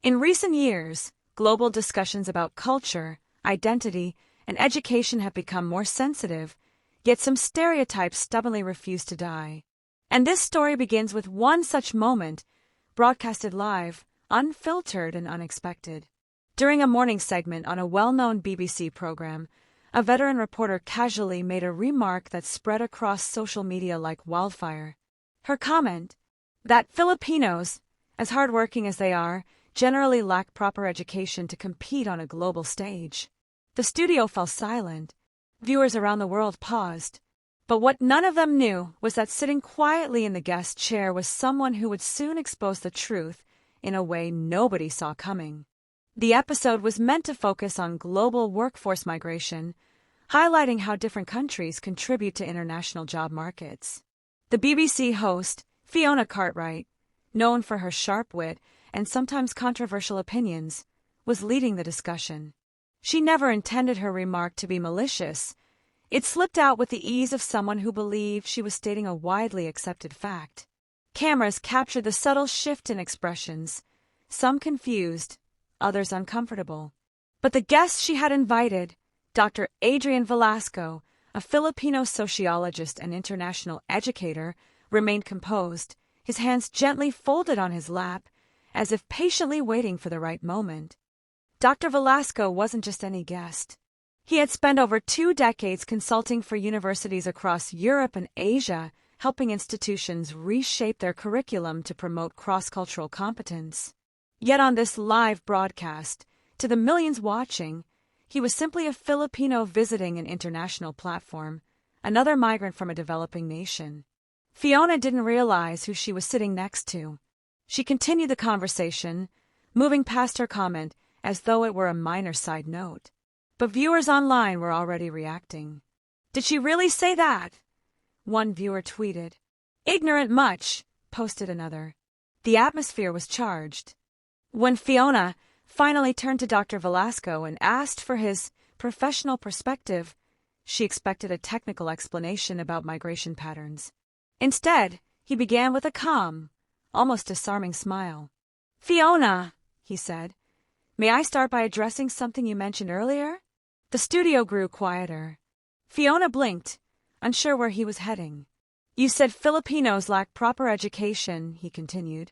In recent years, global discussions about culture, identity, and education have become more sensitive, yet some stereotypes stubbornly refuse to die. And this story begins with one such moment, broadcasted live, unfiltered and unexpected. During a morning segment on a well-known BBC program, a veteran reporter casually made a remark that spread across social media like wildfire. Her comment, that Filipinos, as hardworking as they are, generally lack proper education to compete on a global stage. The studio fell silent. Viewers around the world paused. But what none of them knew was that sitting quietly in the guest chair was someone who would soon expose the truth in a way nobody saw coming. The episode was meant to focus on global workforce migration, highlighting how different countries contribute to international job markets. The BBC host, Fiona Cartwright, known for her sharp wit and sometimes controversial opinions, was leading the discussion. She never intended her remark to be malicious. It slipped out with the ease of someone who believed she was stating a widely accepted fact. Cameras captured the subtle shift in expressions, some confused, others uncomfortable. But the guest she had invited, Dr. Adrian Velasco, a Filipino sociologist and international educator, remained composed, his hands gently folded on his lap, as if patiently waiting for the right moment. Dr. Velasco wasn't just any guest. He had spent over 2 decades consulting for universities across Europe and Asia, helping institutions reshape their curriculum to promote cross-cultural competence. Yet on this live broadcast, to the millions watching, he was simply a Filipino visiting an international platform, another migrant from a developing nation. Fiona didn't realize who she was sitting next to. She continued the conversation, moving past her comment as though it were a minor side note. But viewers online were already reacting. "Did she really say that?" one viewer tweeted. "Ignorant much," posted another. The atmosphere was charged. When Fiona finally turned to Dr. Velasco and asked for his professional perspective, she expected a technical explanation about migration patterns. Instead, he began with a calm, almost disarming smile. "Fiona," he said, "may I start by addressing something you mentioned earlier?" The studio grew quieter. Fiona blinked, unsure where he was heading. "You said Filipinos lack proper education," he continued.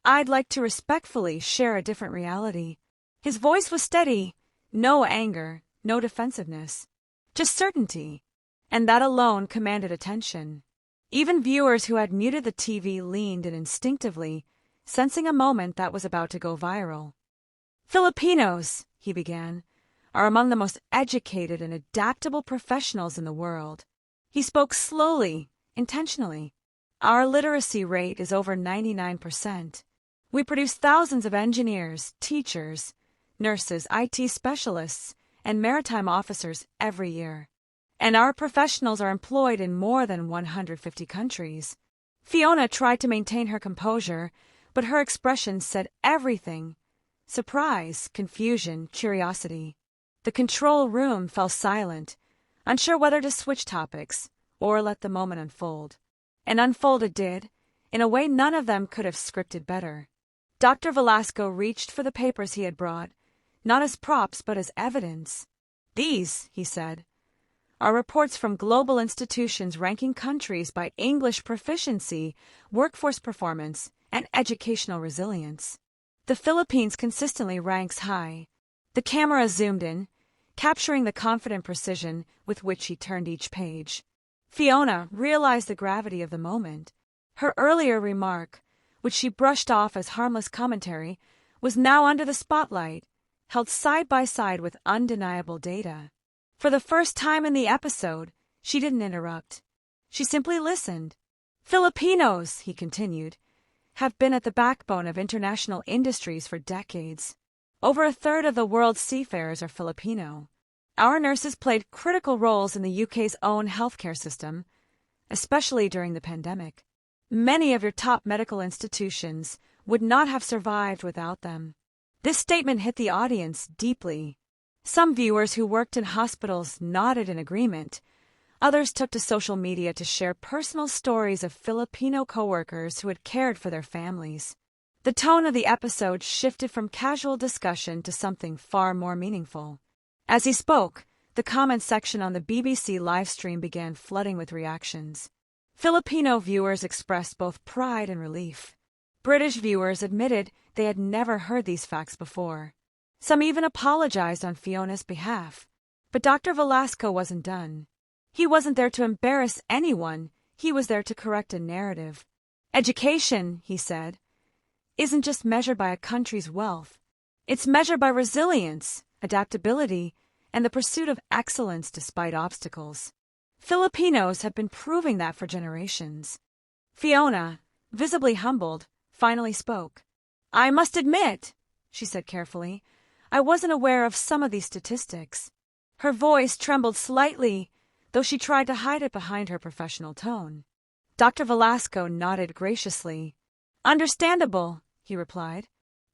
"I'd like to respectfully share a different reality." His voice was steady, no anger, no defensiveness, just certainty, and that alone commanded attention. Even viewers who had muted the TV leaned in instinctively, sensing a moment that was about to go viral. "Filipinos," he began, "are among the most educated and adaptable professionals in the world." He spoke slowly, intentionally. "Our literacy rate is over 99%. We produce thousands of engineers, teachers, nurses, IT specialists, and maritime officers every year. And our professionals are employed in more than 150 countries." Fiona tried to maintain her composure, but her expression said everything. Surprise, confusion, curiosity. The control room fell silent, unsure whether to switch topics or let the moment unfold. And unfold it did, in a way none of them could have scripted better. Dr. Velasco reached for the papers he had brought, not as props but as evidence. "These," he said, "are reports from global institutions ranking countries by English proficiency, workforce performance, and educational resilience. The Philippines consistently ranks high." The camera zoomed in, capturing the confident precision with which he turned each page. Fiona realized the gravity of the moment. Her earlier remark, which she brushed off as harmless commentary, was now under the spotlight, held side by side with undeniable data. For the first time in the episode, she didn't interrupt. She simply listened. "Filipinos," he continued, "have been at the backbone of international industries for decades. Over a third of the world's seafarers are Filipino. Our nurses played critical roles in the UK's own healthcare system, especially during the pandemic. Many of your top medical institutions would not have survived without them." This statement hit the audience deeply. Some viewers who worked in hospitals nodded in agreement. Others took to social media to share personal stories of Filipino coworkers who had cared for their families. The tone of the episode shifted from casual discussion to something far more meaningful. As he spoke, the comment section on the BBC livestream began flooding with reactions. Filipino viewers expressed both pride and relief. British viewers admitted they had never heard these facts before. Some even apologized on Fiona's behalf. But Dr. Velasco wasn't done. He wasn't there to embarrass anyone, he was there to correct a narrative. Education, he said, isn't just measured by a country's wealth. It's measured by resilience, adaptability, and the pursuit of excellence despite obstacles. Filipinos have been proving that for generations. Fiona, visibly humbled, finally spoke. I must admit, she said carefully, I wasn't aware of some of these statistics. Her voice trembled slightly, though she tried to hide it behind her professional tone. Dr. Velasco nodded graciously. Understandable, he replied.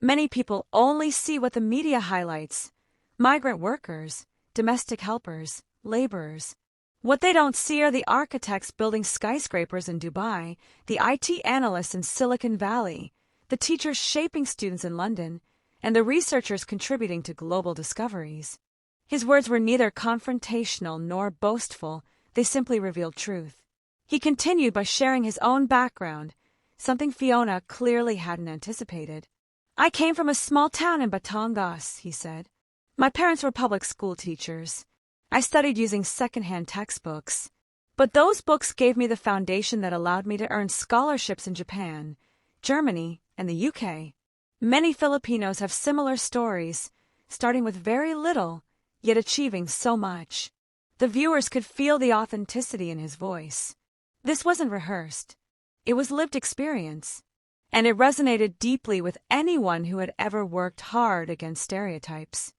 Many people only see what the media highlights. Migrant workers, domestic helpers, laborers. What they don't see are the architects building skyscrapers in Dubai, the IT analysts in Silicon Valley, the teachers shaping students in London, and the researchers contributing to global discoveries. His words were neither confrontational nor boastful, they simply revealed truth. He continued by sharing his own background, something Fiona clearly hadn't anticipated. I came from a small town in Batangas, he said. My parents were public school teachers. I studied using second-hand textbooks. But those books gave me the foundation that allowed me to earn scholarships in Japan, Germany, and the UK. Many Filipinos have similar stories, starting with very little, yet achieving so much. The viewers could feel the authenticity in his voice. This wasn't rehearsed. It was lived experience. And it resonated deeply with anyone who had ever worked hard against stereotypes.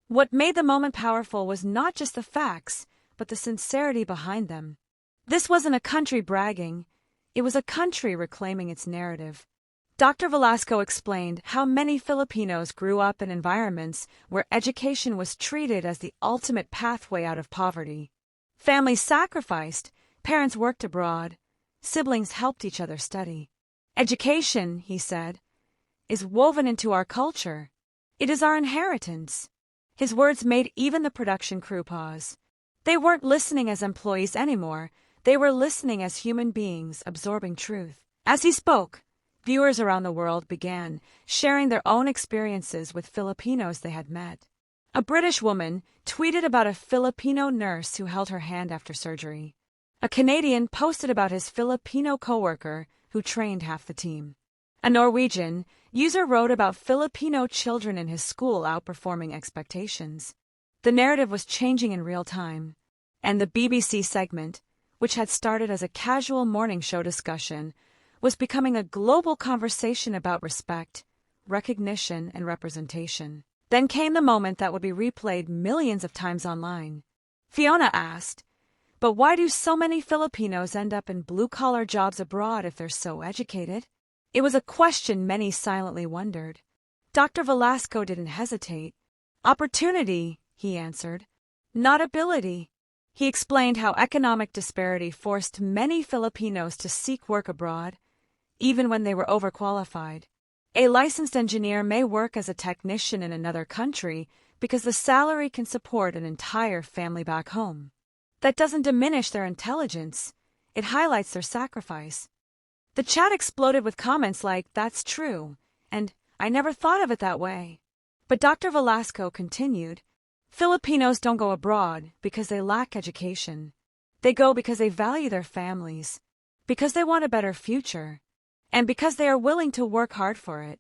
What made the moment powerful was not just the facts, but the sincerity behind them. This wasn't a country bragging, it was a country reclaiming its narrative. Dr. Velasco explained how many Filipinos grew up in environments where education was treated as the ultimate pathway out of poverty. Families sacrificed, parents worked abroad, siblings helped each other study. Education, he said, is woven into our culture. It is our inheritance. His words made even the production crew pause. They weren't listening as employees anymore. They were listening as human beings, absorbing truth. As he spoke, viewers around the world began sharing their own experiences with Filipinos they had met. A British woman tweeted about a Filipino nurse who held her hand after surgery. A Canadian posted about his Filipino coworker who trained half the team. A Norwegian user wrote about Filipino children in his school outperforming expectations. The narrative was changing in real time, and the BBC segment, which had started as a casual morning show discussion, was becoming a global conversation about respect, recognition, and representation. Then came the moment that would be replayed millions of times online. Fiona asked, "But why do so many Filipinos end up in blue-collar jobs abroad if they're so educated?" It was a question many silently wondered. Dr. Velasco didn't hesitate. Opportunity, he answered, not ability. He explained how economic disparity forced many Filipinos to seek work abroad, even when they were overqualified. A licensed engineer may work as a technician in another country because the salary can support an entire family back home. That doesn't diminish their intelligence. It highlights their sacrifice. The chat exploded with comments like, "That's true," and "I never thought of it that way." But Dr. Velasco continued, "Filipinos don't go abroad because they lack education. They go because they value their families, because they want a better future, and because they are willing to work hard for it."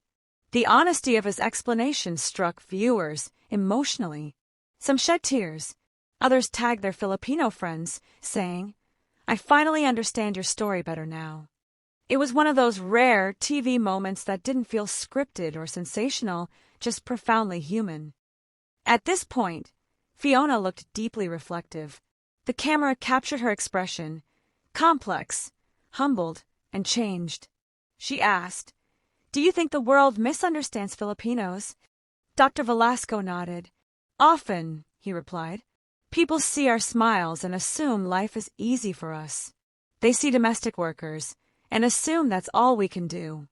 The honesty of his explanation struck viewers emotionally. Some shed tears. Others tagged their Filipino friends, saying, "I finally understand your story better now." It was one of those rare TV moments that didn't feel scripted or sensational, just profoundly human. At this point, Fiona looked deeply reflective. The camera captured her expression, complex, humbled, and changed. She asked, "Do you think the world misunderstands Filipinos?" Dr. Velasco nodded. "Often," he replied. "People see our smiles and assume life is easy for us. They see domestic workers and assume that's all we can do.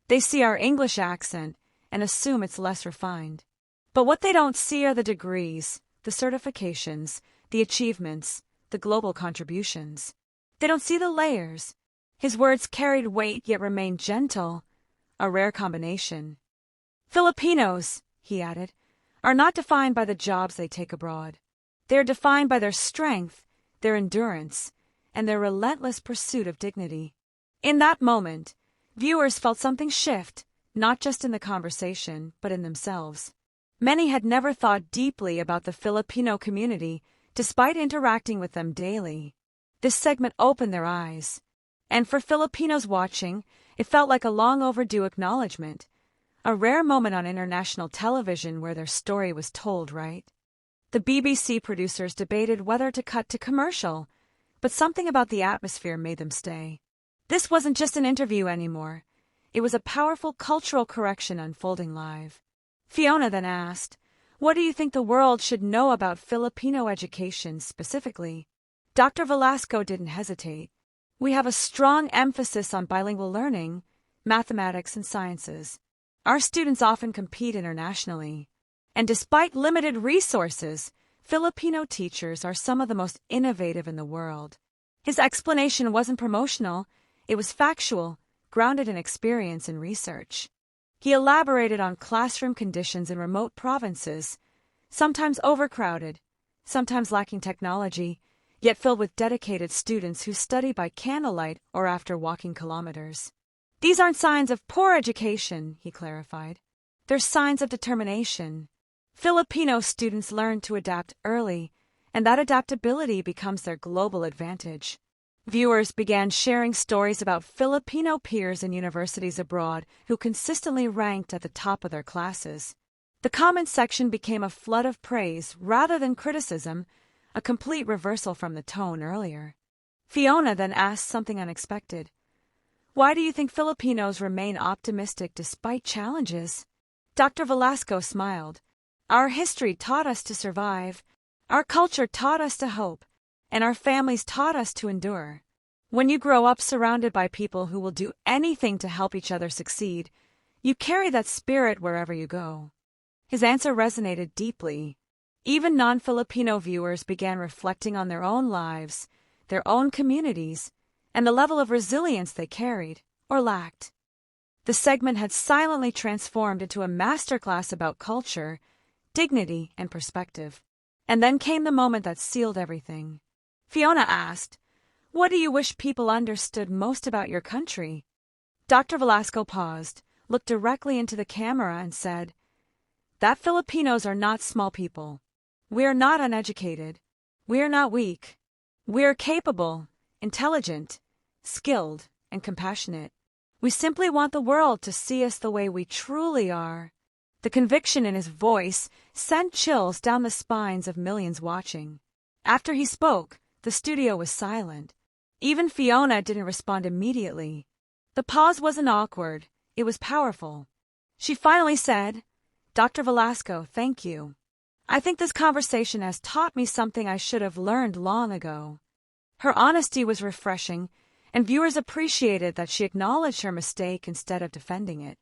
They see our English accent and assume it's less refined. But what they don't see are the degrees, the certifications, the achievements, the global contributions. They don't see the layers. His words carried weight yet remained gentle, a rare combination. Filipinos, he added, are not defined by the jobs they take abroad. They are defined by their strength, their endurance, and their relentless pursuit of dignity. In that moment, viewers felt something shift, not just in the conversation, but in themselves. Many had never thought deeply about the Filipino community, despite interacting with them daily. This segment opened their eyes. And for Filipinos watching, it felt like a long overdue acknowledgement, a rare moment on international television where their story was told right. The BBC producers debated whether to cut to commercial, but something about the atmosphere made them stay. This wasn't just an interview anymore. It was a powerful cultural correction unfolding live. Fiona then asked, "What do you think the world should know about Filipino education specifically?" Dr. Velasco didn't hesitate. "We have a strong emphasis on bilingual learning, mathematics and sciences. Our students often compete internationally. And despite limited resources, Filipino teachers are some of the most innovative in the world." His explanation wasn't promotional, it was factual, grounded in experience and research. He elaborated on classroom conditions in remote provinces, sometimes overcrowded, sometimes lacking technology, yet filled with dedicated students who study by candlelight or after walking kilometers. "These aren't signs of poor education," he clarified. "They're signs of determination. Filipino students learn to adapt early, and that adaptability becomes their global advantage." Viewers began sharing stories about Filipino peers in universities abroad who consistently ranked at the top of their classes. The comment section became a flood of praise rather than criticism, a complete reversal from the tone earlier. Fiona then asked something unexpected. "Why do you think Filipinos remain optimistic despite challenges?" Dr. Velasco smiled. "Our history taught us to survive, our culture taught us to hope, and our families taught us to endure. When you grow up surrounded by people who will do anything to help each other succeed, you carry that spirit wherever you go." His answer resonated deeply. Even non-Filipino viewers began reflecting on their own lives, their own communities, and the level of resilience they carried, or lacked. The segment had silently transformed into a masterclass about culture, dignity, and perspective. And then came the moment that sealed everything. Fiona asked, "What do you wish people understood most about your country?" Dr. Velasco paused, looked directly into the camera, and said, "That Filipinos are not small people. We are not uneducated. We are not weak. We are capable, intelligent, skilled, and compassionate. We simply want the world to see us the way we truly are." The conviction in his voice sent chills down the spines of millions watching. After he spoke, the studio was silent. Even Fiona didn't respond immediately. The pause wasn't awkward, it was powerful. She finally said, "Dr. Velasco, thank you. I think this conversation has taught me something I should have learned long ago." Her honesty was refreshing, and viewers appreciated that she acknowledged her mistake instead of defending it.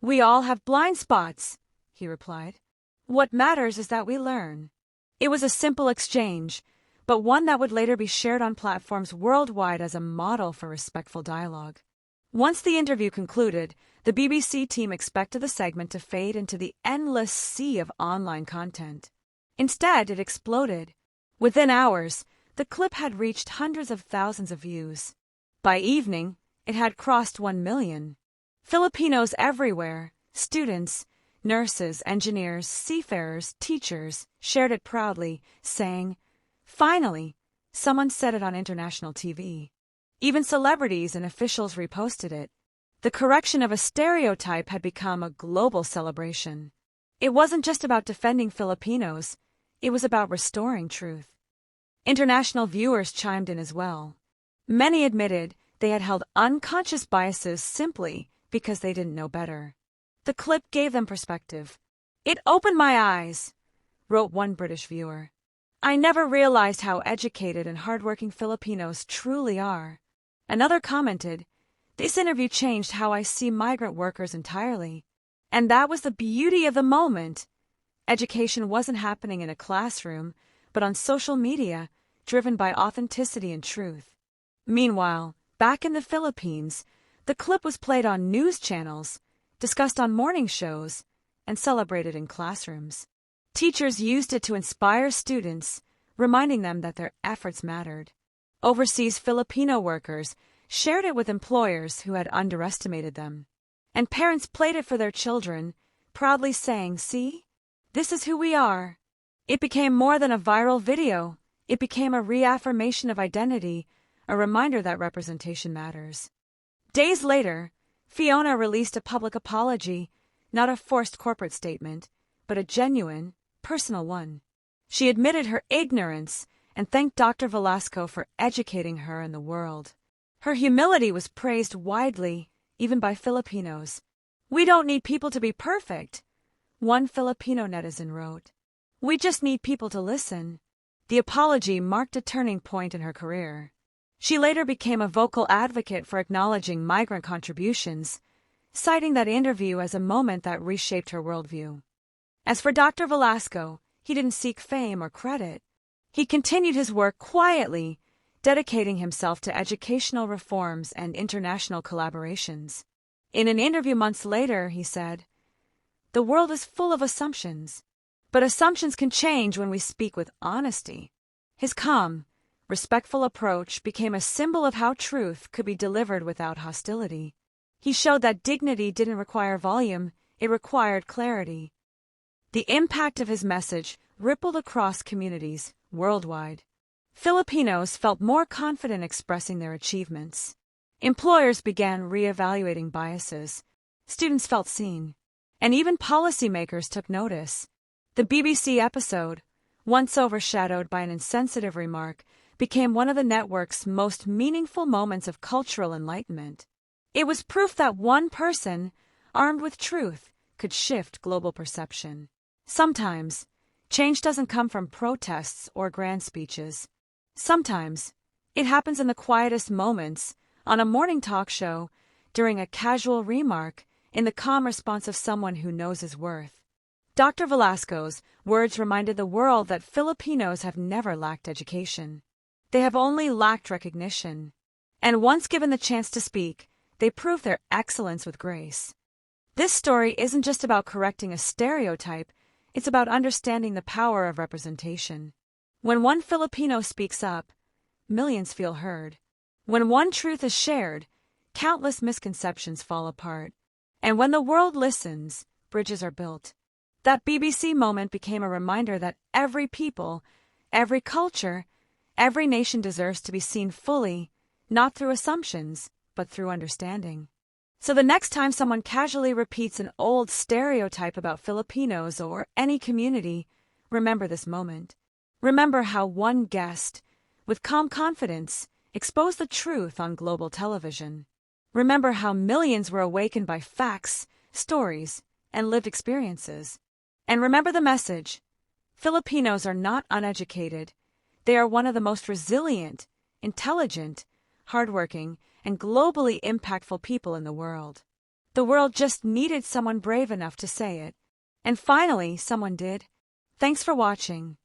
"We all have blind spots," he replied. "What matters is that we learn." It was a simple exchange, but one that would later be shared on platforms worldwide as a model for respectful dialogue. Once the interview concluded, the BBC team expected the segment to fade into the endless sea of online content. Instead, it exploded. Within hours, the clip had reached hundreds of thousands of views. By evening, it had crossed 1 million. Filipinos everywhere, students, nurses, engineers, seafarers, teachers, shared it proudly, saying, "Finally, someone said it on international TV." Even celebrities and officials reposted it. The correction of a stereotype had become a global celebration. It wasn't just about defending Filipinos, it was about restoring truth. International viewers chimed in as well. Many admitted they had held unconscious biases simply because they didn't know better. The clip gave them perspective. "It opened my eyes," wrote one British viewer. "I never realized how educated and hardworking Filipinos truly are." Another commented, This interview changed how I see migrant workers entirely. And that was the beauty of the moment. Education wasn't happening in a classroom, but on social media, driven by authenticity and truth. Meanwhile, back in the Philippines, the clip was played on news channels, discussed on morning shows, and celebrated in classrooms. Teachers used it to inspire students, reminding them that their efforts mattered. Overseas Filipino workers shared it with employers who had underestimated them. And parents played it for their children, proudly saying, "See? This is who we are." It became more than a viral video. It became a reaffirmation of identity, a reminder that representation matters. Days later, Fiona released a public apology, not a forced corporate statement, but a genuine, personal one. She admitted her ignorance and thanked Dr. Velasco for educating her in the world. Her humility was praised widely, even by Filipinos. "We don't need people to be perfect," one Filipino netizen wrote. "We just need people to listen." The apology marked a turning point in her career. She later became a vocal advocate for acknowledging migrant contributions, citing that interview as a moment that reshaped her worldview. As for Dr. Velasco, he didn't seek fame or credit. He continued his work quietly, dedicating himself to educational reforms and international collaborations. In an interview months later, he said, "The world is full of assumptions, but assumptions can change when we speak with honesty." His calm, respectful approach became a symbol of how truth could be delivered without hostility. He showed that dignity didn't require volume, it required clarity. The impact of his message rippled across communities worldwide. Filipinos felt more confident expressing their achievements. Employers began reevaluating biases. Students felt seen. And even policymakers took notice. The BBC episode, once overshadowed by an insensitive remark, became one of the network's most meaningful moments of cultural enlightenment. It was proof that one person, armed with truth, could shift global perception. Sometimes, change doesn't come from protests or grand speeches. Sometimes, it happens in the quietest moments, on a morning talk show, during a casual remark, in the calm response of someone who knows his worth. Dr. Velasco's words reminded the world that Filipinos have never lacked education. They have only lacked recognition. And once given the chance to speak, they prove their excellence with grace. This story isn't just about correcting a stereotype, it's about understanding the power of representation. When one Filipino speaks up, millions feel heard. When one truth is shared, countless misconceptions fall apart. And when the world listens, bridges are built. That BBC moment became a reminder that every people, every culture, every nation deserves to be seen fully, not through assumptions, but through understanding. So the next time someone casually repeats an old stereotype about Filipinos or any community, remember this moment. Remember how one guest, with calm confidence, exposed the truth on global television. Remember how millions were awakened by facts, stories, and lived experiences. And remember the message. Filipinos are not uneducated. They are one of the most resilient, intelligent, hardworking, and globally impactful people in the world. The world just needed someone brave enough to say it. And finally, someone did. Thanks for watching.